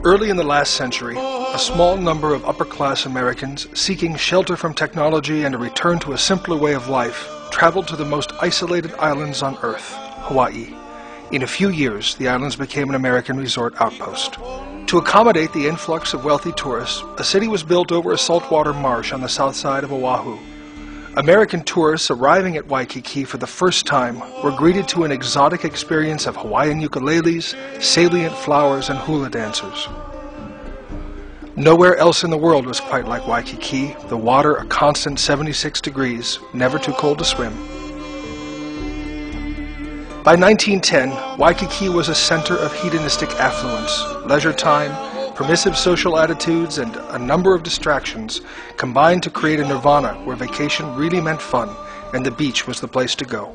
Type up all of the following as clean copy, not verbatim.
Early in the last century, a small number of upper-class Americans seeking shelter from technology and a return to a simpler way of life traveled to the most isolated islands on Earth, Hawaii. In a few years, the islands became an American resort outpost. To accommodate the influx of wealthy tourists, a city was built over a saltwater marsh on the south side of Oahu. American tourists arriving at Waikiki for the first time were greeted to an exotic experience of Hawaiian ukuleles, salient flowers, and hula dancers. Nowhere else in the world was quite like Waikiki, the water a constant 76 degrees, never too cold to swim. By 1910, Waikiki was a center of hedonistic affluence, leisure time, permissive social attitudes, and a number of distractions combined to create a nirvana where vacation really meant fun and the beach was the place to go.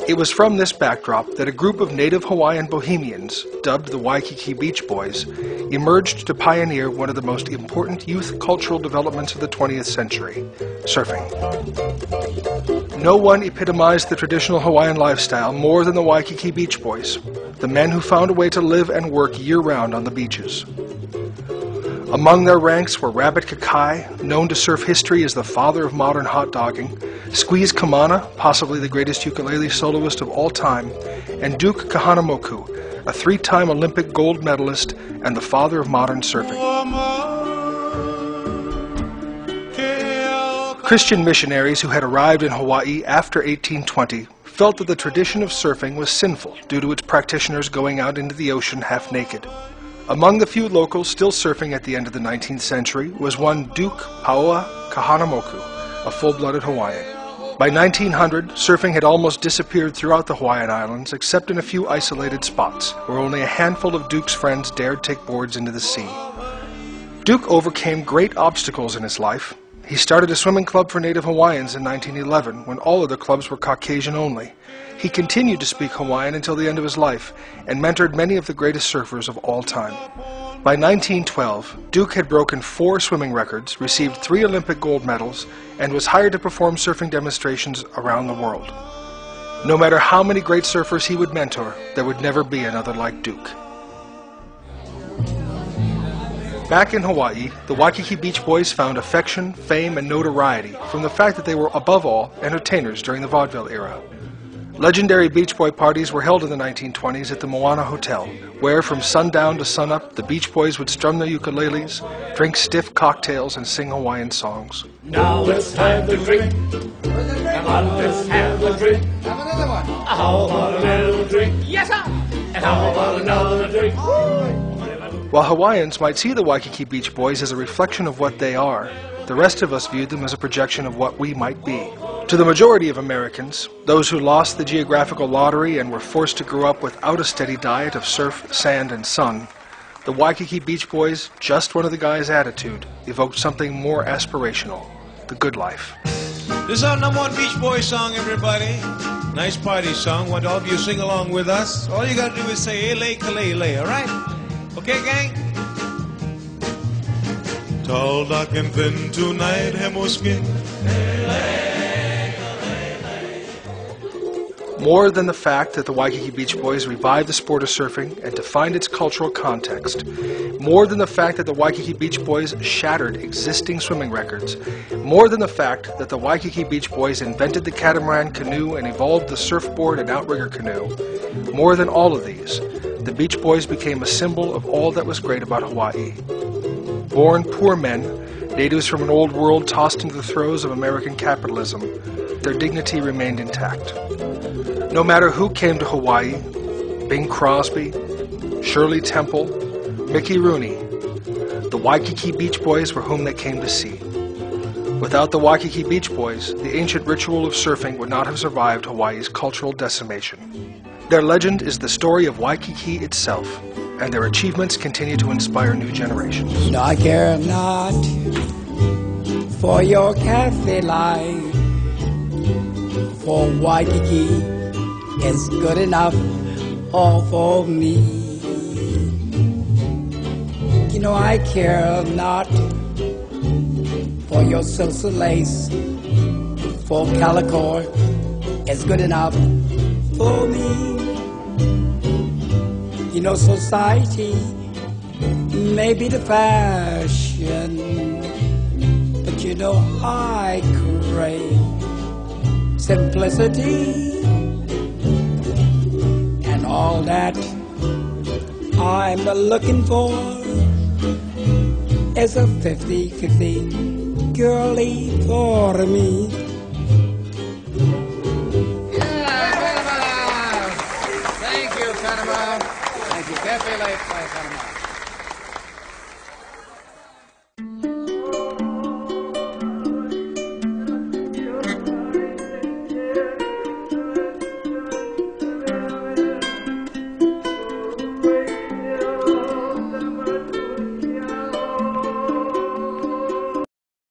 It was from this backdrop that a group of native Hawaiian bohemians, dubbed the Waikiki Beach Boys, emerged to pioneer one of the most important youth cultural developments of the 20th century, surfing. No one epitomized the traditional Hawaiian lifestyle more than the Waikiki Beach Boys, the men who found a way to live and work year-round on the beaches. Among their ranks were Rabbit Kakai, known to surf history as the father of modern hot dogging, Squeeze Kamana, possibly the greatest ukulele soloist of all time, and Duke Kahanamoku, a three-time Olympic gold medalist and the father of modern surfing. Christian missionaries who had arrived in Hawaii after 1820 felt that the tradition of surfing was sinful due to its practitioners going out into the ocean half naked. Among the few locals still surfing at the end of the 19th century was one Duke Paoa Kahanamoku, a full-blooded Hawaiian. By 1900, surfing had almost disappeared throughout the Hawaiian Islands except in a few isolated spots where only a handful of Duke's friends dared take boards into the sea. Duke overcame great obstacles in his life. He started a swimming club for Native Hawaiians in 1911 when all other clubs were Caucasian only. He continued to speak Hawaiian until the end of his life and mentored many of the greatest surfers of all time. By 1912, Duke had broken 4 swimming records, received 3 Olympic gold medals, and was hired to perform surfing demonstrations around the world. No matter how many great surfers he would mentor, there would never be another like Duke. Back in Hawaii, the Waikiki Beach Boys found affection, fame, and notoriety from the fact that they were, above all, entertainers during the vaudeville era. Legendary Beach Boy parties were held in the 1920s at the Moana Hotel, where from sundown to sunup, the Beach Boys would strum their ukuleles, drink stiff cocktails, and sing Hawaiian songs. Now let's have the drink. Come on, let's have the drink. How about another drink? Yes, sir. And how about another drink? While Hawaiians might see the Waikiki Beach Boys as a reflection of what they are, the rest of us viewed them as a projection of what we might be. To the majority of Americans, those who lost the geographical lottery and were forced to grow up without a steady diet of surf, sand, and sun, the Waikiki Beach Boys' just one of the guys attitude evoked something more aspirational, the good life. This is our #1 Beach Boy song, everybody. Nice party song. Want all of you to sing along with us. All you got to do is say, "Ele, kalele," all right? Okay, gang? Tall, dark, and thin tonight, hemo skin. More than the fact that the Waikiki Beach Boys revived the sport of surfing and defined its cultural context, more than the fact that the Waikiki Beach Boys shattered existing swimming records, more than the fact that the Waikiki Beach Boys invented the catamaran canoe and evolved the surfboard and outrigger canoe, more than all of these, the Beach Boys became a symbol of all that was great about Hawaii. Born poor men, natives from an old world tossed into the throes of American capitalism, their dignity remained intact. No matter who came to Hawaii, Bing Crosby, Shirley Temple, Mickey Rooney, the Waikiki Beach Boys were whom they came to see. Without the Waikiki Beach Boys, the ancient ritual of surfing would not have survived Hawaii's cultural decimation. Their legend is the story of Waikiki itself, and their achievements continue to inspire new generations. You know, I care not for your cafe life, for Waikiki is good enough all for me. You know, I care not for your silks and lace, for calico is good enough for me. You know, society may be the fashion, but you know I crave simplicity, and all that I'm looking for is a 50-50 girlie for me. Thank you, Panama. Thank you. Cafe Life by Panama.